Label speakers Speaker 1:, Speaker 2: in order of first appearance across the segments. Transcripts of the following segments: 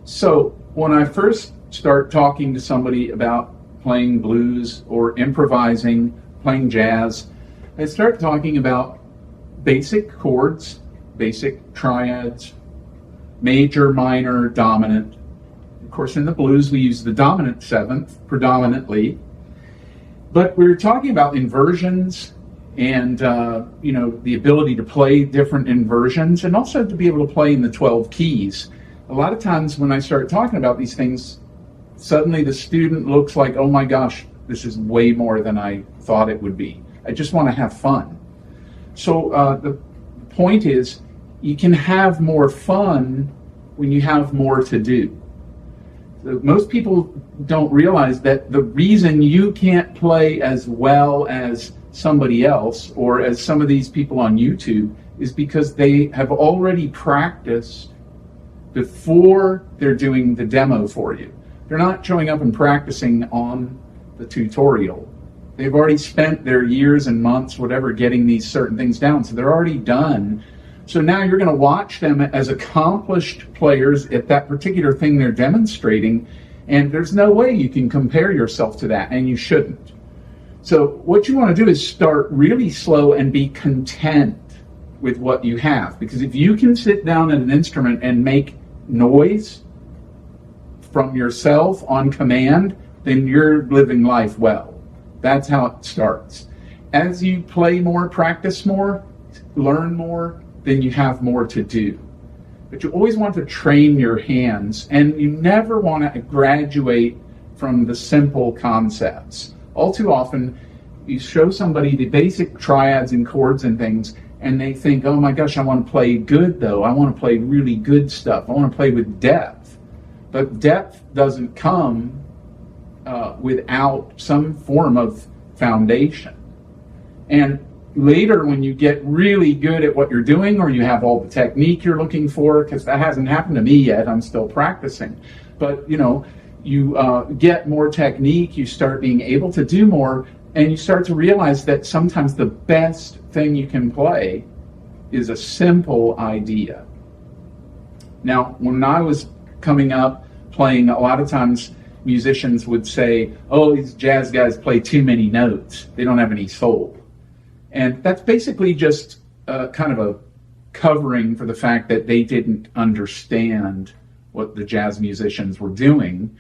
Speaker 1: So when I first start talking to somebody about playing blues or improvising, playing jazz, I start talking about basic chords, basic triads, major, minor, dominant. Of course, in the blues, we use the dominant seventh predominantly. But we're talking about inversions and, the ability to play different inversions and also to be able to play in the 12 keys. A lot of times when I start talking about these things, suddenly the student looks like, oh my gosh, this is way more than I thought it would be. I just want to have fun. So the point is, you can have more fun when you have more to do. Most people don't realize that the reason you can't play as well as somebody else or as some of these people on YouTube is because they have already practiced before they're doing the demo for you. They're not showing up and practicing on the tutorial. They've already spent their years and months, whatever, getting these certain things down. So they're already done. So now you're going to watch them as accomplished players at that particular thing they're demonstrating, and there's no way you can compare yourself to that, and you shouldn't. So what you want to do is start really slow and be content with what you have. Because if you can sit down at an instrument and make noise from yourself on command, then you're living life well. That's how it starts. As you play more, practice more, learn more, then you have more to do. But you always want to train your hands, and you never want to graduate from the simple concepts. All too often, you show somebody the basic triads and chords and things, and they think, oh my gosh, I want to play good though. I want to play really good stuff. I want to play with depth. But depth doesn't come without some form of foundation. And later, when you get really good at what you're doing, or you have all the technique you're looking for, because that hasn't happened to me yet, I'm still practicing. But you get more technique, you start being able to do more, and you start to realize that sometimes the best thing you can play is a simple idea. Now, when I was coming up playing, a lot of times musicians would say, oh, these jazz guys play too many notes. They don't have any soul. And that's basically just kind of a covering for the fact that they didn't understand what the jazz musicians were doing.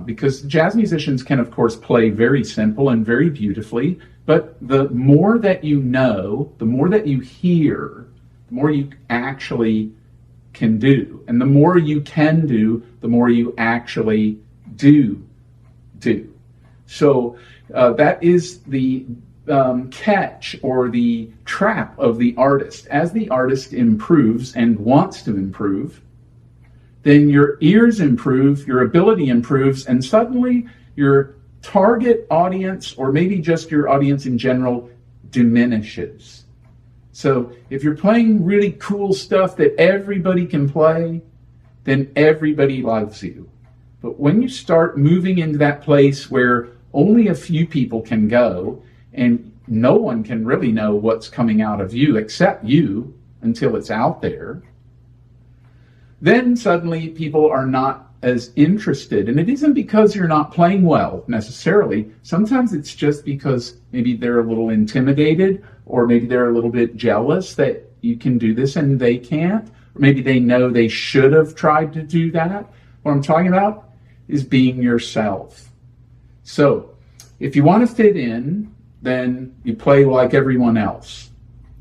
Speaker 1: Because jazz musicians can, of course, play very simple and very beautifully, but the more that you know, the more that you hear, the more you actually can do. And the more you can do, the more you actually do. So that is the catch or the trap of the artist. As the artist improves and wants to improve, then your ears improve, your ability improves, and suddenly your target audience, or maybe just your audience in general, diminishes. So if you're playing really cool stuff that everybody can play, then everybody loves you. But when you start moving into that place where only a few people can go, and no one can really know what's coming out of you except you until it's out there, then suddenly people are not as interested. And it isn't because you're not playing well necessarily. Sometimes it's just because maybe they're a little intimidated, or maybe they're a little bit jealous that you can do this and they can't. Or maybe they know they should have tried to do that. What I'm talking about is being yourself. So if you want to fit in, then you play like everyone else.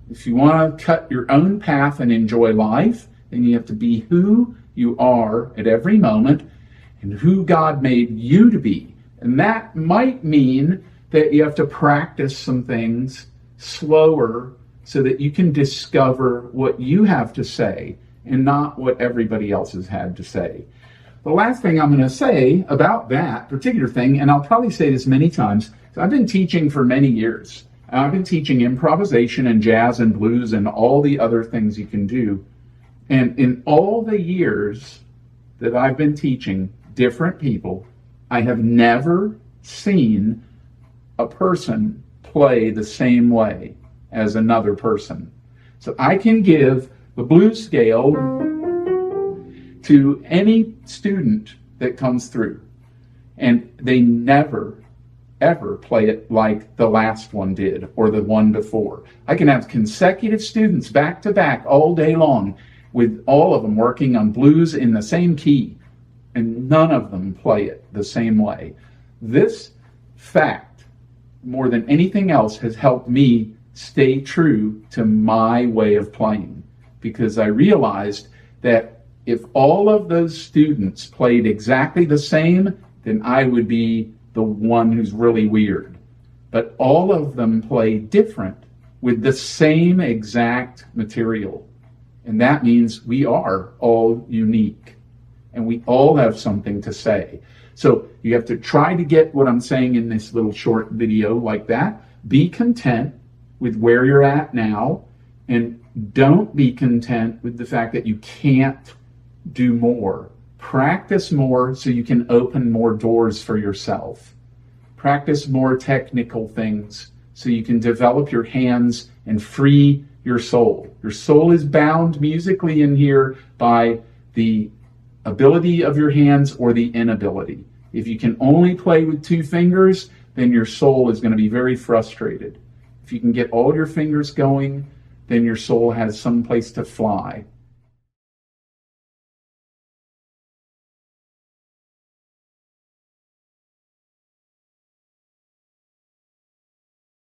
Speaker 1: If you want to cut your own path and enjoy life, then you have to be who you are at every moment and who God made you to be. And that might mean that you have to practice some things slower so that you can discover what you have to say and not what everybody else has had to say. The last thing I'm going to say about that particular thing, and I'll probably say this many times, so I've been teaching for many years. I've been teaching improvisation and jazz and blues and all the other things you can do. And in all the years that I've been teaching different people, I have never seen a person play the same way as another person. So I can give the blues scale to any student that comes through, and they never ever play it like the last one did or the one before. I can have consecutive students back to back all day long with all of them working on blues in the same key, and none of them play it the same way. This fact, more than anything else, has helped me stay true to my way of playing, because I realized that if all of those students played exactly the same, then I would be the one who's really weird. But all of them play different with the same exact material. And that means we are all unique and we all have something to say. So you have to try to get what I'm saying in this little short video like that. Be content with where you're at now, and don't be content with the fact that you can't do more. Practice more so you can open more doors for yourself. Practice more technical things so you can develop your hands and free your soul. Your soul is bound musically in here by the ability of your hands or the inability. If you can only play with 2 fingers, then your soul is going to be very frustrated. If you can get all your fingers going, then your soul has some place to fly.